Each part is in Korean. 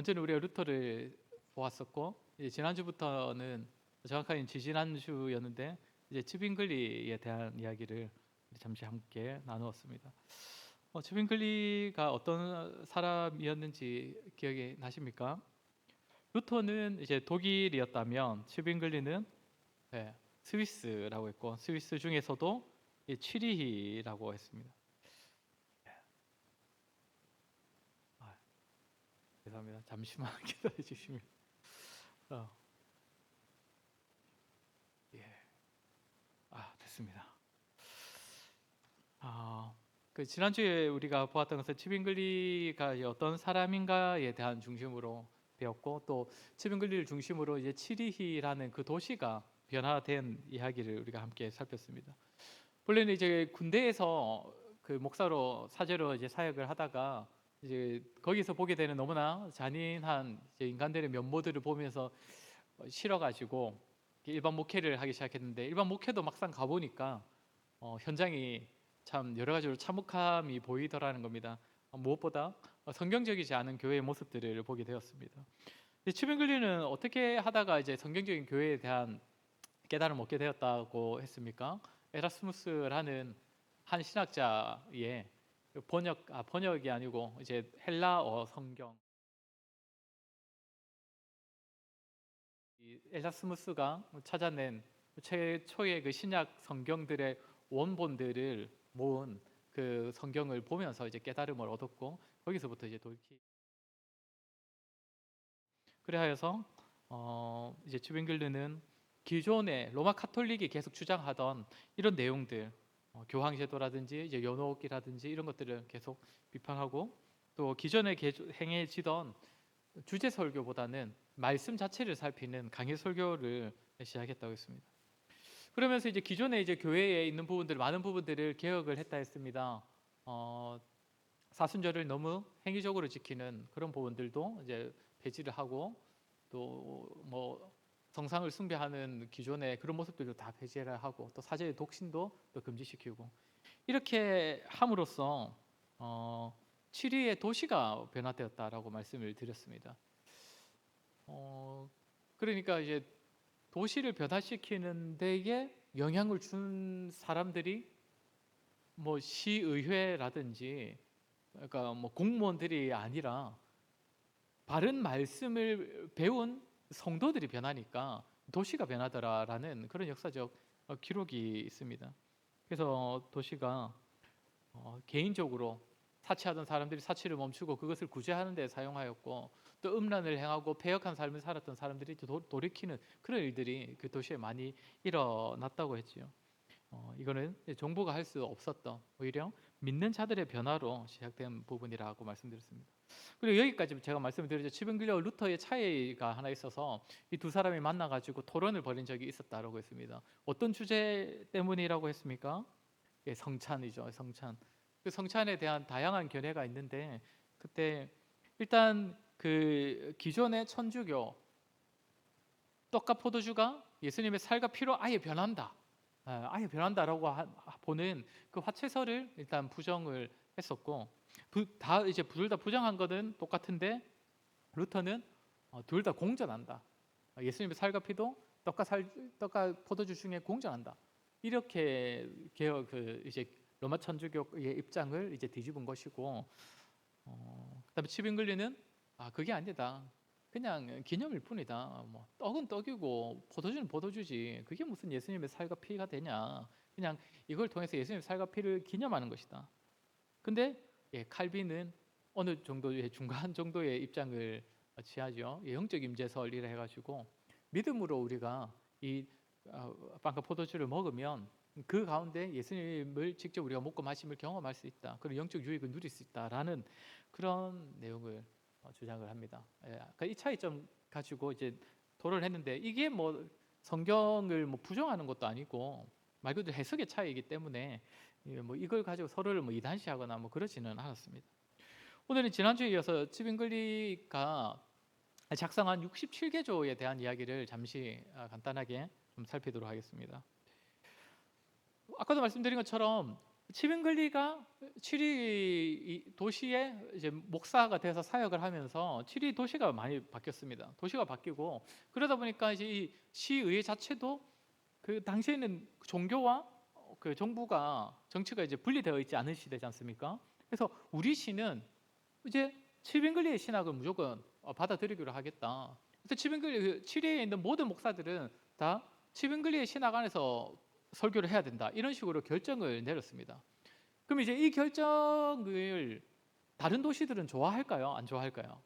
전에는 우리가 루터를 보았었고, 이제 지난주부터는 정확하게 지지난주였는데 이제 츠빙글리에 대한 이야기를 잠시 함께 나누었습니다. 츠빙글리가 어떤 사람이었는지 기억이 나십니까? 루터는 이제 독일이었다면 츠빙글리는 스위스라고 했고, 스위스 중에서도 취리히라고 했습니다. 아, 죄송합니다. 잠시만 기다려 주시면. 어, 예, 됐습니다. 그 지난주에 우리가 보았던 것은 츠빙글리가 이제 어떤 사람인가에 대한 중심으로 배웠고, 또 츠빙글리를 중심으로 이제 치리히라는 그 도시가 변화된 이야기를 우리가 함께 살폈습니다. 본래는 이제 군대에서 그 목사로 사제로 이제 사역을 하다가 이제 거기서 보게 되는 너무나 잔인한 이제 인간들의 면모들을 보면서 싫어가지고 일반 목회를 하기 시작했는데, 일반 목회도 막상 가보니까 현장이 참 여러 가지로 참혹함이 보이더라는 겁니다. 무엇보다 성경적이지 않은 교회의 모습들을 보게 되었습니다. 츠빙글리는 어떻게 하다가 이제 성경적인 교회에 대한 깨달음을 얻게 되었다고 했습니까? 에라스무스라는 한 신학자의 번역이 아니고 이제 헬라어 성경, 이 에라스무스가 찾아낸 최초의 그 신약 성경들의 원본들을 모은 그 성경을 보면서 이제 깨달음을 얻었고, 거기서부터 이제 돌이키 그래하여서 이제 츠빙글르는 기존의 로마 카톨릭이 계속 주장하던 이런 내용들, 교황 제도라든지 이제 연옥이라든지 이런 것들을 계속 비판하고, 또 기존에 행해지던 주제 설교보다는 말씀 자체를 살피는 강해 설교를 시작했다고 했습니다. 그러면서 이제 기존에 이제 교회에 있는 부분들, 많은 부분들을 개혁을 했다 했습니다. 사순절을 너무 행위적으로 지키는 그런 부분들도 이제 폐지를 하고, 또 뭐 성상을 숭배하는 기존의 그런 모습들도 다 폐지를 하고, 또 사제의 독신도 또 금지시키고, 이렇게 함으로써 치리의 도시가 변화되었다라고 말씀을 드렸습니다. 그러니까 이제 도시를 변화시키는 데에 영향을 준 사람들이 뭐 시의회라든지, 그러니까 뭐 공무원들이 아니라 바른 말씀을 배운 성도들이 변하니까 도시가 변하더라라는 그런 역사적 기록이 있습니다. 그래서 도시가 개인적으로 사치하던 사람들이 사치를 멈추고 그것을 구제하는 데 사용하였고, 또 음란을 행하고 패역한 삶을 살았던 사람들이 돌이키는 그런 일들이 그 도시에 많이 일어났다고 했지요. 이거는 정부가 할 수 없었던, 오히려 믿는 자들의 변화로 시작된 부분이라고 말씀드렸습니다. 그리고 여기까지 제가 말씀을 드렸죠. 츠빙글리와 루터의 차이가 하나 있어서 이 두 사람이 만나가지고 토론을 벌인 적이 있었다라고 했습니다. 어떤 주제 때문이라고 했습니까? 성찬이죠. 성찬. 그 성찬에 대한 다양한 견해가 있는데, 그때 일단 그 기존의 천주교 떡과 포도주가 예수님의 살과 피로 아예 변한다. 아예 변한다라고 보는 그 화채설을 일단 부정을 했었고, 다 이제 둘 다 부정한 거는 똑같은데, 루터는 둘 다 공존한다. 예수님의 살과 피도 떡과 포도주 중에 공존한다. 이렇게 그 이제 로마 천주교의 입장을 이제 뒤집은 것이고, 그다음에 츠빙글리는 그게 아니다. 그냥 기념일 뿐이다. 뭐 떡은 떡이고 포도주는 포도주지. 그게 무슨 예수님의 살과 피가 되냐. 그냥 이걸 통해서 예수님의 살과 피를 기념하는 것이다. 근데 칼빈은 어느 정도의 중간 정도의 입장을 취하죠. 영적 임재설이라 해가지고, 믿음으로 우리가 이 빵과 포도주를 먹으면 그 가운데 예수님을 직접 우리가 먹고 마심을 경험할 수 있다. 그리고 영적 유익을 누릴 수 있다라는 그런 내용을 주장을 합니다. 그러니까 이 차이점 가지고 이제 토론을 했는데, 이게 뭐 성경을 뭐 부정하는 것도 아니고 말 그대로 해석의 차이이기 때문에 뭐 이걸 가지고 서로를 뭐 이단시하거나 뭐 그러지는 않았습니다. 오늘은 지난주에 이어서 츠빙글리가 작성한 67개조에 대한 이야기를 잠시 간단하게 좀 살피도록 하겠습니다. 아까도 말씀드린 것처럼 치빙글리가 치리 도시의 이제 목사가 돼서 사역을 하면서 치리 도시가 많이 바뀌었습니다. 도시가 바뀌고 그러다 보니까 이제 이 시의회 자체도 그 당시에는 종교와 그 정부가 정치가 이제 분리되어 있지 않은 시대지 않습니까? 그래서 우리 시는 이제 치빙글리의 신학을 무조건 받아들이기로 하겠다. 그래서 치빙글리 치리에 있는 모든 목사들은 다 치빙글리의 신학 안에서 설교를 해야 된다. 이런 식으로 결정을 내렸습니다. 그럼 이제 이 결정을 다른 도시들은 좋아할까요? 안 좋아할까요?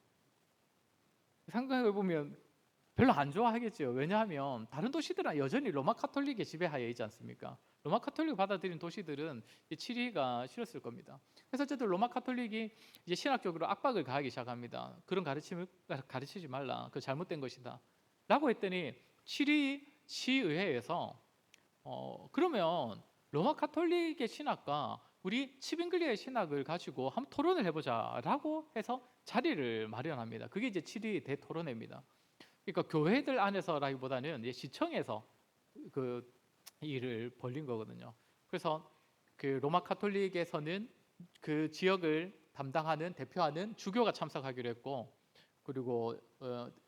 생각해 보면 별로 안 좋아하겠죠. 왜냐하면 다른 도시들은 여전히 로마 카톨릭의 지배하에 있지 않습니까? 로마 카톨릭 받아들인 도시들은 이 치리가 싫었을 겁니다. 그래서 어쨌든 로마 카톨릭이 이제 신학적으로 압박을 가하기 시작합니다. 그런 가르침을 가르치지 말라. 그 잘못된 것이다. 라고 했더니 치리 시의회에서 그러면 로마 카톨릭의 신학과 우리 치빙글리의 신학을 가지고 한번 토론을 해보자라고 해서 자리를 마련합니다. 그게 이제 치리 대토론회입니다. 그러니까 교회들 안에서라기보다는 이제 시청에서 그 일을 벌린 거거든요. 그래서 그 로마 카톨릭에서는 그 지역을 담당하는 대표하는 주교가 참석하기로 했고, 그리고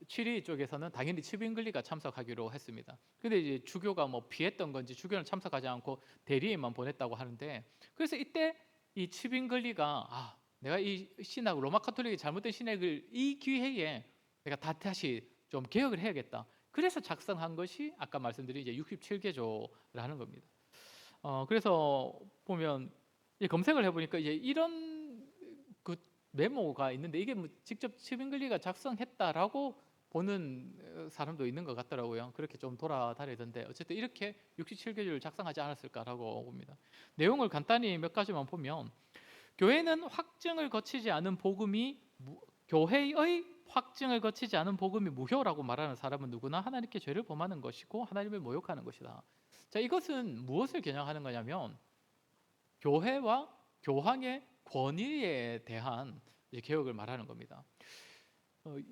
치리 쪽에서는 당연히 치빙글리가 참석하기로 했습니다. 근데 이제 주교가 뭐 피했던 건지 주교는 참석하지 않고 대리인만 보냈다고 하는데, 그래서 이때 이 치빙글리가 내가 이 신학 로마 카톨릭이 잘못된 신학을 이 기회에 내가 다시 좀 개혁을 해야겠다. 그래서 작성한 것이 아까 말씀드린 이제 67개조라는 겁니다. 그래서 보면 검색을 해보니까 이제 이런 그 메모가 있는데 이게 뭐 직접 치빙글리가 작성했다라고 보는 사람도 있는 것 같더라고요. 그렇게 좀 돌아다니던데 어쨌든 이렇게 67개조를 작성하지 않았을까라고 봅니다. 내용을 간단히 몇 가지만 보면 교회는 확증을 거치지 않은 복음이 교회의 확증을 거치지 않은 복음이 무효라고 말하는 사람은 누구나 하나님께 죄를 범하는 것이고 하나님을 모욕하는 것이다. 자, 이것은 무엇을 겨냥하는 거냐면 교회와 교황의 권위에 대한 개혁을 말하는 겁니다.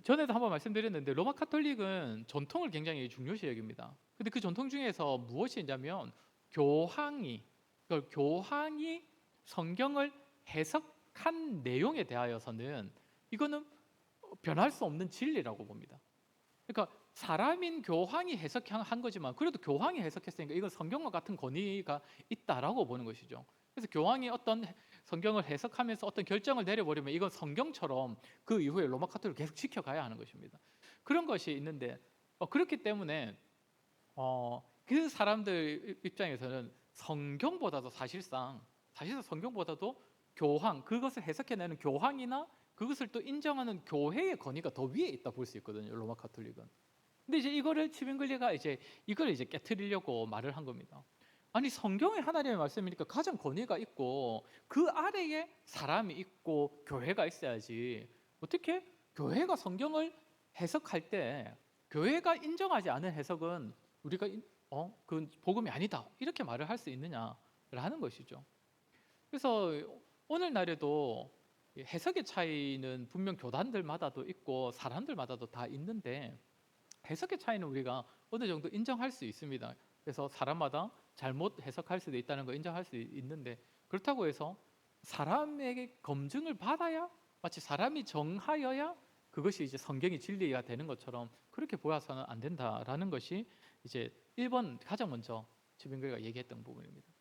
전에도 한번 말씀드렸는데 로마 카톨릭은 전통을 굉장히 중요시 여깁니다. 근데 그 전통 중에서 무엇이 있냐면 교황이 성경을 해석한 내용에 대하여서는 이거는 변할 수 없는 진리라고 봅니다. 그러니까 사람인 교황이 해석한 거지만 그래도 교황이 해석했으니까 이건 성경과 같은 권위가 있다라고 보는 것이죠. 그래서 교황이 어떤 성경을 해석하면서 어떤 결정을 내려버리면 이건 성경처럼 그 이후에 로마 카톨릭을 계속 지켜가야 하는 것입니다. 그런 것이 있는데 그렇기 때문에 그 사람들 입장에서는 사실상 성경보다도 교황, 그것을 해석해내는 교황이나 그것을 또 인정하는 교회의 권위가 더 위에 있다 볼 수 있거든요. 로마 카톨릭은. 근데 이제 이거를 치빙글리가 이걸 깨트리려고 말을 한 겁니다. 아니 성경의 하나님의 말씀이니까 가장 권위가 있고 그 아래에 사람이 있고 교회가 있어야지. 어떻게 교회가 성경을 해석할 때 교회가 인정하지 않은 해석은 우리가 그 복음이 아니다 이렇게 말을 할 수 있느냐라는 것이죠. 그래서 오늘날에도 해석의 차이는 분명 교단들마다도 있고 사람들마다도 다 있는데 해석의 차이는 우리가 어느 정도 인정할 수 있습니다. 그래서 사람마다 잘못 해석할 수도 있다는 거 인정할 수 있는데 그렇다고 해서 사람에게 검증을 받아야 마치 사람이 정하여야 그것이 이제 성경이 진리가 되는 것처럼 그렇게 보아서는 안 된다라는 것이 이제 1번 가장 먼저 치빙글리가 얘기했던 부분입니다.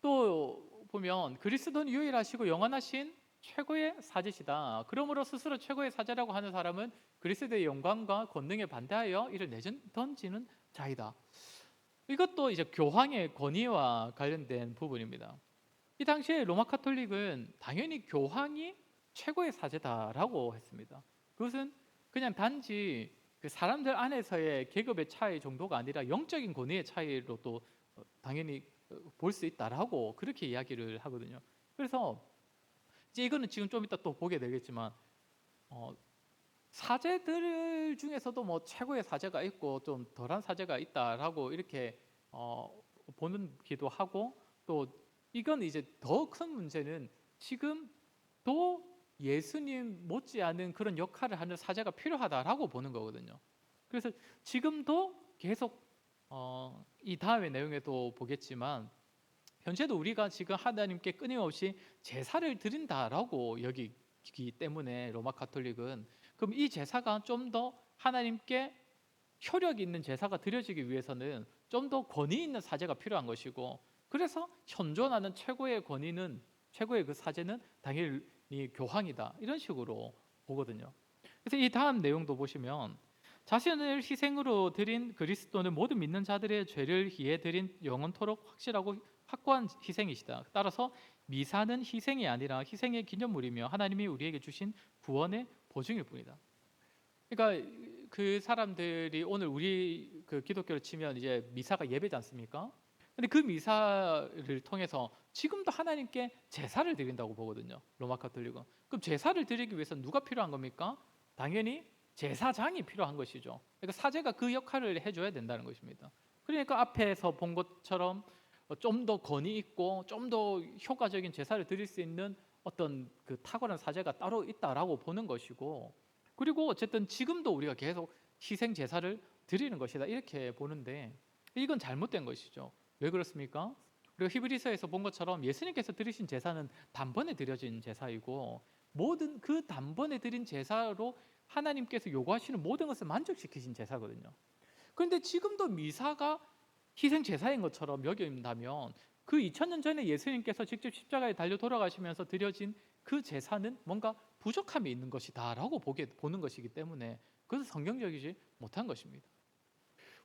또 보면 그리스도는 유일하시고 영원하신 최고의 사제시다. 그러므로 스스로 최고의 사제라고 하는 사람은 그리스도의 영광과 권능에 반대하여 이를 내던지는 자이다. 이것도 이제 교황의 권위와 관련된 부분입니다. 이 당시에 로마 카톨릭은 당연히 교황이 최고의 사제다라고 했습니다. 그것은 그냥 단지 그 사람들 안에서의 계급의 차이 정도가 아니라 영적인 권위의 차이로도 당연히 볼 수 있다라고 그렇게 이야기를 하거든요. 그래서 이제 이거는 지금 좀 이따 또 보게 되겠지만 사제들 중에서도 뭐 최고의 사제가 있고 좀 덜한 사제가 있다라고 이렇게 보는기도 하고 또 이건 이제 더 큰 문제는 지금도 예수님 못지않은 그런 역할을 하는 사제가 필요하다라고 보는 거거든요. 그래서 지금도 계속 이 다음의 내용에도 보겠지만 현재도 우리가 지금 하나님께 끊임없이 제사를 드린다라고 여기기 때문에 로마 가톨릭은, 그럼 이 제사가 좀 더 하나님께 효력 있는 제사가 드려지기 위해서는 좀 더 권위 있는 사제가 필요한 것이고, 그래서 현존하는 최고의 권위는, 최고의 그 사제는 당연히 교황이다, 이런 식으로 보거든요. 그래서 이 다음 내용도 보시면, 자신을 희생으로 드린 그리스도는 모든 믿는 자들의 죄를 위해 드린 영원토록 확실하고 확고한 희생이시다. 따라서 미사는 희생이 아니라 희생의 기념물이며 하나님이 우리에게 주신 구원의 보증일 뿐이다. 그러니까 그 사람들이 오늘 우리 그 기독교를 치면 이제 미사가 예배지 않습니까? 근데 그 미사를 통해서 지금도 하나님께 제사를 드린다고 보거든요, 로마 가톨릭은. 그럼 제사를 드리기 위해서 누가 필요한 겁니까? 당연히 제사장이 필요한 것이죠. 그러니까 사제가 그 역할을 해줘야 된다는 것입니다. 그러니까 앞에서 본 것처럼 좀 더 권위 있고 좀 더 효과적인 제사를 드릴 수 있는 어떤 그 탁월한 사제가 따로 있다라고 보는 것이고, 그리고 어쨌든 지금도 우리가 계속 희생 제사를 드리는 것이다, 이렇게 보는데, 이건 잘못된 것이죠. 왜 그렇습니까? 우리가 히브리서에서 본 것처럼 예수님께서 드리신 제사는 단번에 드려진 제사이고, 모든 그 단번에 드린 제사로 하나님께서 요구하시는 모든 것을 만족시키신 제사거든요. 그런데 지금도 미사가 희생 제사인 것처럼 여긴다면, 그 2000년 전에 예수님께서 직접 십자가에 달려 돌아가시면서 드려진 그 제사는 뭔가 부족함이 있는 것이다라고 보는 것이기 때문에 그것은 성경적이지 못한 것입니다.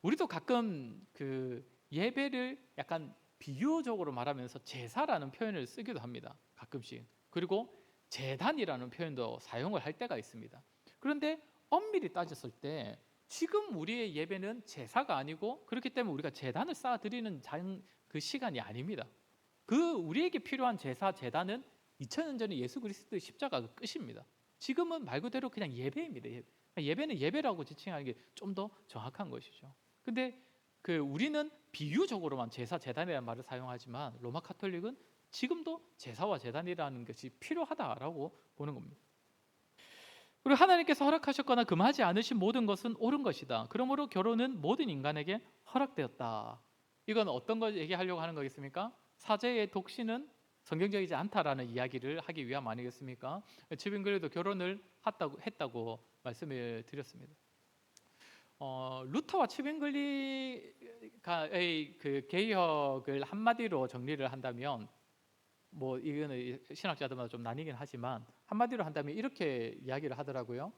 우리도 가끔 그 예배를 약간 비유적으로 말하면서 제사라는 표현을 쓰기도 합니다, 가끔씩. 그리고 제단이라는 표현도 사용을 할 때가 있습니다. 그런데 엄밀히 따졌을 때 지금 우리의 예배는 제사가 아니고, 그렇기 때문에 우리가 제단을 쌓아드리는 그 시간이 아닙니다. 그 우리에게 필요한 제사, 제단은 2000년 전에 예수 그리스도의 십자가가 끝입니다. 지금은 말 그대로 그냥 예배입니다. 예배는 예배라고 지칭하는 게 좀 더 정확한 것이죠. 근데 그 우리는 비유적으로만 제사, 제단이라는 말을 사용하지만 로마 가톨릭은 지금도 제사와 제단이라는 것이 필요하다라고 보는 겁니다. 그리고 하나님께서 허락하셨거나 금하지 않으신 모든 것은 옳은 것이다. 그러므로 결혼은 모든 인간에게 허락되었다. 이건 어떤 걸 얘기하려고 하는 거겠습니까? 사제의 독신은 성경적이지 않다라는 이야기를 하기 위함 아니겠습니까? 츠빙글리도 결혼을 했다고 말씀을 드렸습니다. 루터와 츠빙글리가의 그 개혁을 한마디로 정리를 한다면, 뭐 이거는 신학자들마다 좀 나뉘긴 하지만 한마디로 한다면 이렇게 이야기를 하더라고요.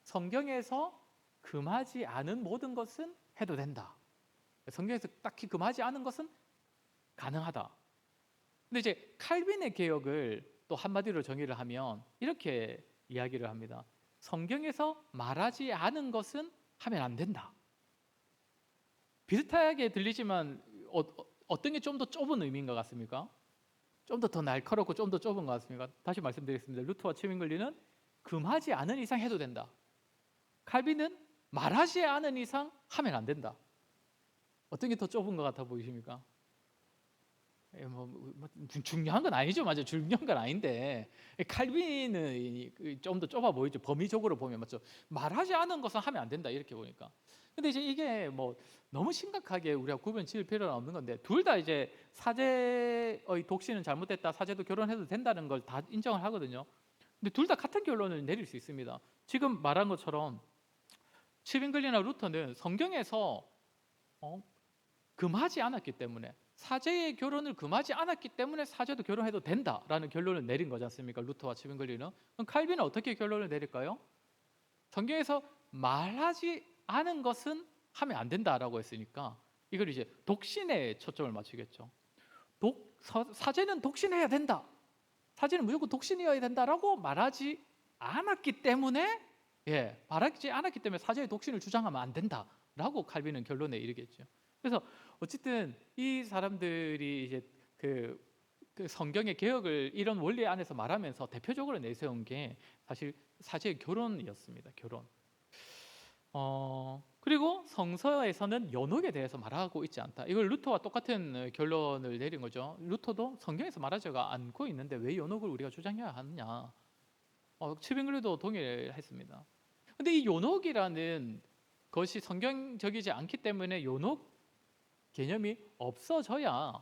성경에서 금하지 않은 모든 것은 해도 된다. 성경에서 딱히 금하지 않은 것은 가능하다. 근데 이제 칼빈의 개혁을 또 한마디로 정의를 하면 이렇게 이야기를 합니다. 성경에서 말하지 않은 것은 하면 안 된다. 비슷하게 들리지만 어떤 게 좀 더 좁은 의미인 것 같습니까? 좀 더 날카롭고 좀 더 좁은 것 같습니까? 다시 말씀드리겠습니다. 루터와 츠윙글리는 금하지 않은 이상 해도 된다. 칼빈은 말하지 않은 이상 하면 안 된다. 어떤 게 더 좁은 것 같아 보이십니까? 중요한 건 아니죠, 맞아요. 중요한 건 아닌데, 칼빈은 좀 더 좁아 보이죠. 범위적으로 보면 맞죠. 말하지 않은 것은 하면 안 된다, 이렇게 보니까. 근데 이제 이게 뭐 너무 심각하게 우리가 구분 지을 필요는 없는 건데, 둘 다 이제 사제의 독신은 잘못됐다, 사제도 결혼해도 된다는 걸 다 인정을 하거든요. 근데 둘 다 같은 결론을 내릴 수 있습니다. 지금 말한 것처럼 츠빙글리나 루터는 성경에서 금하지 않았기 때문에, 사제의 결혼을 금하지 않았기 때문에 사제도 결혼해도 된다라는 결론을 내린 거지 않습니까? 루터와 츠빙글리는. 그럼 칼빈은 어떻게 결론을 내릴까요? 성경에서 말하지 않은 것은 하면 안 된다라고 했으니까 이걸 이제 독신에 초점을 맞추겠죠. 사제는 독신해야 된다, 사제는 무조건 독신이어야 된다라고 말하지 않았기 때문에, 말하지 않았기 때문에 사제의 독신을 주장하면 안 된다라고 칼빈은 결론에 이르겠죠. 그래서 어쨌든 이 사람들이 이제 그 성경의 개혁을 이런 원리 안에서 말하면서 대표적으로 내세운 게 사실 사제의 결혼이었습니다. 결혼. 그리고 성서에서는 연옥에 대해서 말하고 있지 않다. 이걸 루터와 똑같은 결론을 내린 거죠. 루터도 성경에서 말하지가 않고 있는데 왜 연옥을 우리가 주장해야 하느냐. 츠빙글리도 동의했습니다. 근데 이 연옥이라는 것이 성경적이지 않기 때문에 연옥 개념이 없어져야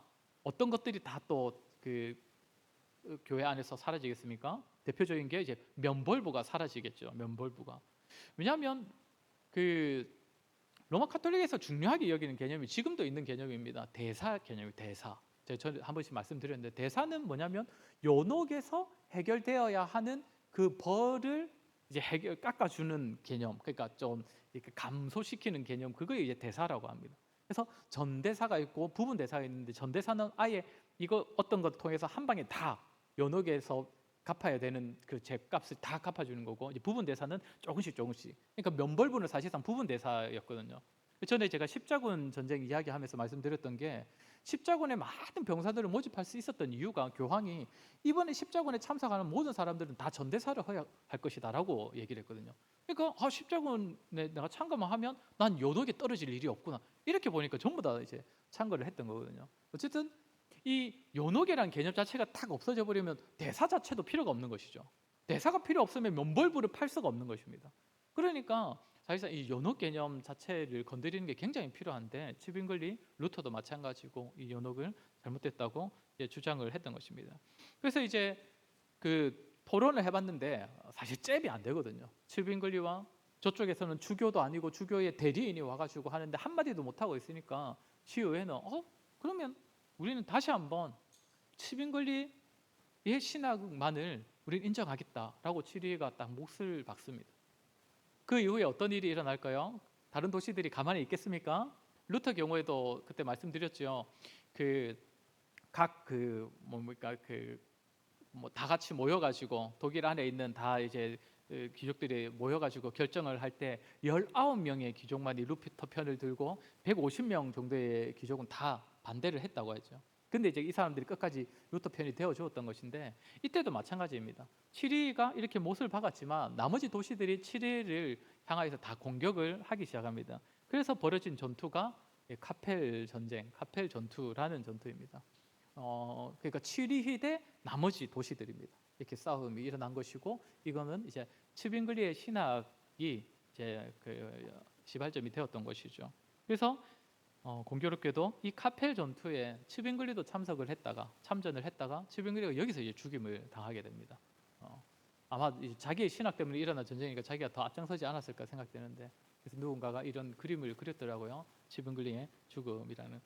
어떤 것들이 다 또 그 교회 안에서 사라지겠습니까? 대표적인 게 이제 면벌부가 사라지겠죠. 면벌부가. 왜냐하면 그 로마 카톨릭에서 중요하게 여기는 개념이 지금도 있는 개념입니다. 대사 개념이 대사. 제가 전에 한 번씩 말씀드렸는데 대사는 뭐냐면 연옥에서 해결되어야 하는 그 벌을 이제 깎아주는 개념. 그러니까 좀 이렇게 감소시키는 개념. 그거 이제 대사라고 합니다. 그래서 전대사가 있고 부분 대사가 있는데 전대사는 아예 이거 어떤 것 통해서 한 방에 다 연옥에서 갚아야 되는 그 죗값을 다 갚아주는 거고 이제 부분 대사는 조금씩 조금씩. 그러니까 면벌부는 사실상 부분 대사였거든요. 전에 제가 십자군 전쟁 이야기하면서 말씀드렸던 게 십자군에 많은 병사들을 모집할 수 있었던 이유가 교황이 이번에 십자군에 참석하는 모든 사람들은 다 전대사를 허락할 것이다라고 얘기를 했거든요. 그러니까 십자군에 내가 참가만 하면 난 연옥에 떨어질 일이 없구나 이렇게 보니까 전부 다 이제 참가를 했던 거거든요. 어쨌든 이 연옥이라는 개념 자체가 탁 없어져 버리면 대사 자체도 필요가 없는 것이죠. 대사가 필요 없으면 면벌부를 팔 수가 없는 것입니다. 그러니까 사실상 이 연옥 개념 자체를 건드리는 게 굉장히 필요한데 츠빙글리, 루터도 마찬가지고 이 연옥을 잘못됐다고 주장을 했던 것입니다. 그래서 이제 그 토론을 해봤는데 사실 잽이 안 되거든요. 츠빙글리와 저쪽에서는 주교도 아니고 주교의 대리인이 와가지고 하는데 한마디도 못하고 있으니까 시의회는 그러면 우리는 다시 한번 츠빙글리의 신학만을 우리는 인정하겠다라고 치리가 딱 몫을 박습니다. 그 이후에 어떤 일이 일어날까요? 다른 도시들이 가만히 있겠습니까? 루터 경우에도 그때 말씀드렸죠. 다 같이 모여가지고 독일 안에 있는 다 이제 귀족들이 모여가지고 결정을 할 때 19명의 귀족만이 루터 편을 들고 150명 정도의 귀족은 다 반대를 했다고 하죠. 근데 이제 이 사람들이 끝까지 루터 편이 되어 주었던 것인데 이때도 마찬가지입니다. 치리가 이렇게 못을 박았지만 나머지 도시들이 치리를 향하여서 다 공격을 하기 시작합니다. 그래서 벌어진 전투가 카펠 전쟁, 카펠 전투라는 전투입니다. 그러니까 치리히 대 나머지 도시들입니다. 이렇게 싸움이 일어난 것이고 이거는 이제 츠빙글리의 신학이 이제 그 시발점이 되었던 것이죠. 그래서 공교롭게도 이 카펠 전투에 츠빙글리도 참전을 했다가 츠빙글리가 여기서 이제 죽임을 당하게 됩니다. 아마 자기의 신학 때문에 일어난 전쟁이니까 자기가 더 앞장서지 않았을까 생각되는데 그래서 누군가가 이런 그림을 그렸더라고요. 츠빙글리의 죽음이라는.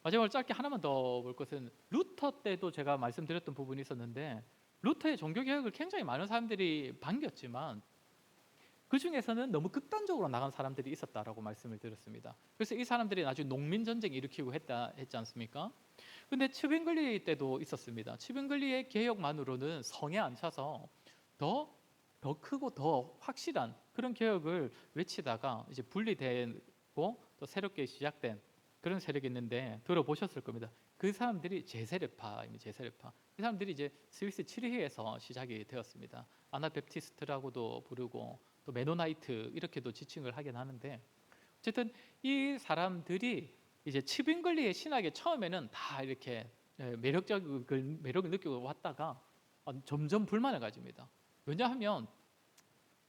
마지막으로 짧게 하나만 더 볼 것은 루터 때도 제가 말씀드렸던 부분이 있었는데 루터의 종교개혁을 굉장히 많은 사람들이 반겼지만 그 중에서는 너무 극단적으로 나간 사람들이 있었다라고 말씀을 드렸습니다. 그래서 이 사람들이 나중에 농민 전쟁 일으키고 했지 않습니까? 근데 츠빙글리 때도 있었습니다. 츠빙글리의 개혁만으로는 성에 안 차서 더 크고 더 확실한 그런 개혁을 외치다가 이제 분리되고 또 새롭게 시작된 그런 세력이 있는데 들어보셨을 겁니다. 그 사람들이 제세례파입니다. 제세례파. 이 사람들이 이제 스위스 치리히에서 시작이 되었습니다. 아나베프티스트라고도 부르고 또 메노나이트 이렇게도 지칭을 하긴 하는데 어쨌든 이 사람들이 이제 츠빙글리의 신학에 처음에는 다 이렇게 매력을 느끼고 왔다가 점점 불만을 가집니다. 왜냐하면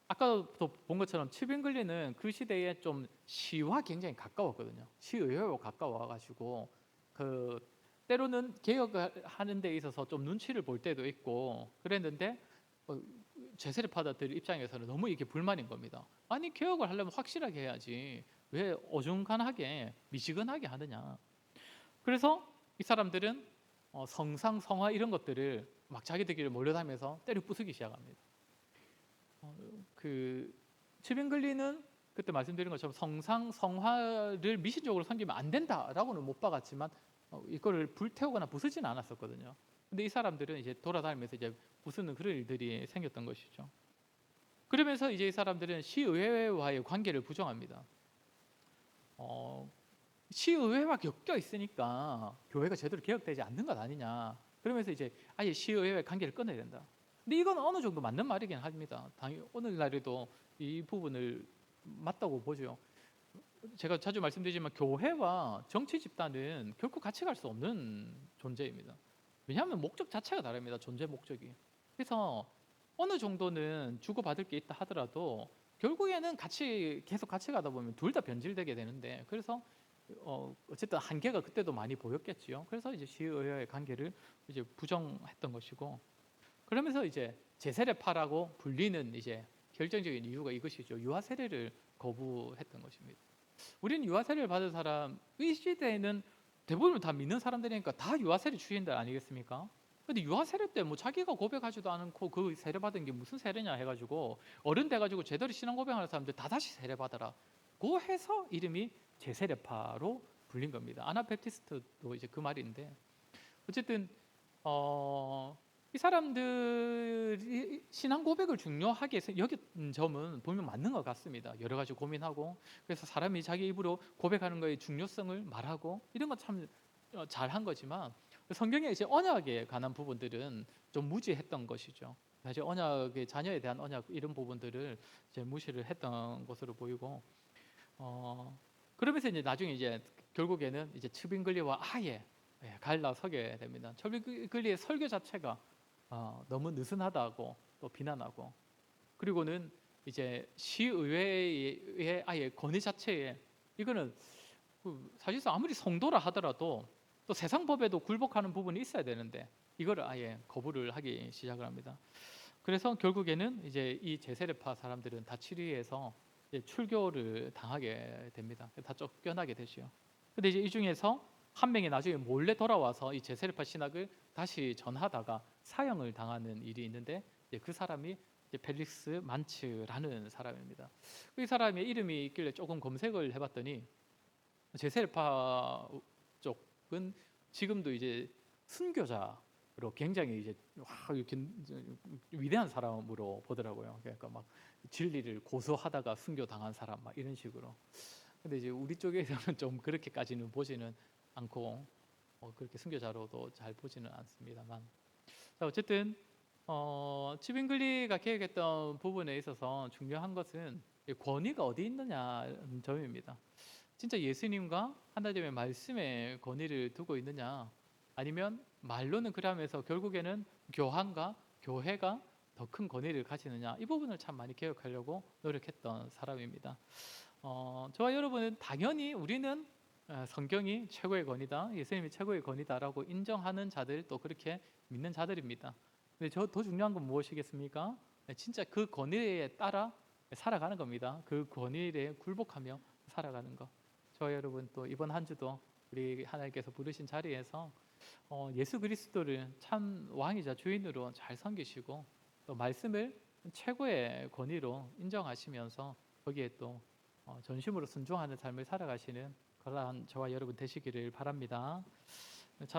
아까도 본 것처럼 츠빙글리는 그 시대에 좀 시와 굉장히 가까웠거든요. 시의회와 가까워가지고 때로는 개혁을 하는 데 있어서 좀 눈치를 볼 때도 있고 그랬는데 제세례파들 입장에서는 너무 이게 불만인 겁니다. 아니 개혁을 하려면 확실하게 해야지 왜 어중간하게 미지근하게 하느냐. 그래서 이 사람들은 성상, 성화 이런 것들을 막 자기들끼리 몰려다니면서 때려 부수기 시작합니다. 츠빙글리는 그때 말씀드린 것처럼 성상, 성화를 미신적으로 섬기면 안 된다라고는 못 박았지만 이거를 불태우거나 부수지는 않았었거든요. 근데 이 사람들은 이제 돌아다니면서 이제 부수는 그런 일들이 생겼던 것이죠. 그러면서 이제 이 사람들은 시의회와의 관계를 부정합니다. 시의회와 엮여 있으니까 교회가 제대로 개혁되지 않는 것 아니냐. 그러면서 이제 아예 시의회와의 관계를 끊어야 된다. 근데 이건 어느 정도 맞는 말이긴 합니다. 당연히 오늘날에도 이 부분을 맞다고 보죠. 제가 자주 말씀드리지만 교회와 정치 집단은 결코 같이 갈 수 없는 존재입니다. 왜냐하면 목적 자체가 다릅니다. 존재 목적이. 그래서 어느 정도는 주고받을 게 있다 하더라도 결국에는 계속 같이 가다 보면 둘 다 변질되게 되는데 그래서 어쨌든 한계가 그때도 많이 보였겠지요. 그래서 이제 시의회와의 관계를 이제 부정했던 것이고, 그러면서 이제 제세례파라고 불리는 이제 결정적인 이유가 이것이죠. 유아 세례를 거부했던 것입니다. 우리는 유아 세례를 받은 사람, 이 시대에는 대부분 다 믿는 사람들이니까 다 유아 세례 주인들 아니겠습니까? 근데 유아 세례 때 뭐 자기가 고백하지도 않고 그 세례 받은 게 무슨 세례냐 해가지고 어른 돼가지고 제대로 신앙 고백하는 사람들 다 다시 세례 받아라. 고 해서 이름이 제세례파로 불린 겁니다. 아나베프티스트도 이제 그 말인데, 어쨌든 이 사람들이 신앙 고백을 중요하게 여긴 점은 분명 맞는 것 같습니다. 여러 가지 고민하고, 그래서 사람이 자기 입으로 고백하는 거의 중요성을 말하고 이런 건 참 잘한 거지만, 성경에 이제 언약에 관한 부분들은 좀 무지했던 것이죠. 사실 언약의 자녀에 대한 언약 이런 부분들을 이제 무시를 했던 것으로 보이고, 그러면서 이제 나중에 이제 결국에는 이제 츠빙글리와 아예 갈라서게 됩니다. 츠빙글리의 설교 자체가 너무 느슨하다고 또 비난하고, 그리고는 이제 시의회의 아예 건의 자체에 이거는 사실상 아무리 성도라 하더라도 또 세상 법에도 굴복하는 부분이 있어야 되는데 이거를 아예 거부를 하기 시작을 합니다. 그래서 결국에는 이제 이 제세례파 사람들은 다 치리에서 출교를 당하게 됩니다. 다 쫓겨나게 되죠. 근데 이제 이 중에서 한 명이 나중에 몰래 돌아와서 이 제세례파 신학을 다시 전하다가 사형을 당하는 일이 있는데, 그 사람이 이제 펠릭스 만츠라는 사람입니다. 이 사람의 이름이 있길래 조금 검색을 해봤더니 제세례파 쪽은 지금도 이제 순교자로 굉장히 이제 이렇게 위대한 사람으로 보더라고요. 그러니까 막 진리를 고수하다가 순교 당한 사람 막 이런 식으로. 근데 이제 우리 쪽에서는 좀 그렇게까지는 보지는 않고 그렇게 순교자로도 잘 보지는 않습니다만, 자, 어쨌든 치빙글리가 계획했던 부분에 있어서 중요한 것은 이 권위가 어디 있느냐는 점입니다. 진짜 예수님과 하나님의 말씀에 권위를 두고 있느냐, 아니면 말로는 그러면서 결국에는 교황과 교회가 더 큰 권위를 가지느냐, 이 부분을 참 많이 개혁하려고 노력했던 사람입니다. 저와 여러분은 당연히 우리는 성경이 최고의 권위다, 예수님이 최고의 권위다라고 인정하는 자들, 또 그렇게 믿는 자들입니다. 근데 더 중요한 건 무엇이겠습니까? 진짜 그 권위에 따라 살아가는 겁니다. 그 권위에 굴복하며 살아가는 것. 저와 여러분 또 이번 한 주도 우리 하나님께서 부르신 자리에서 예수 그리스도를 참 왕이자 주인으로 잘 섬기시고, 또 말씀을 최고의 권위로 인정하시면서 거기에 또 전심으로 순종하는 삶을 살아가시는 그러한 저와 여러분 되시기를 바랍니다.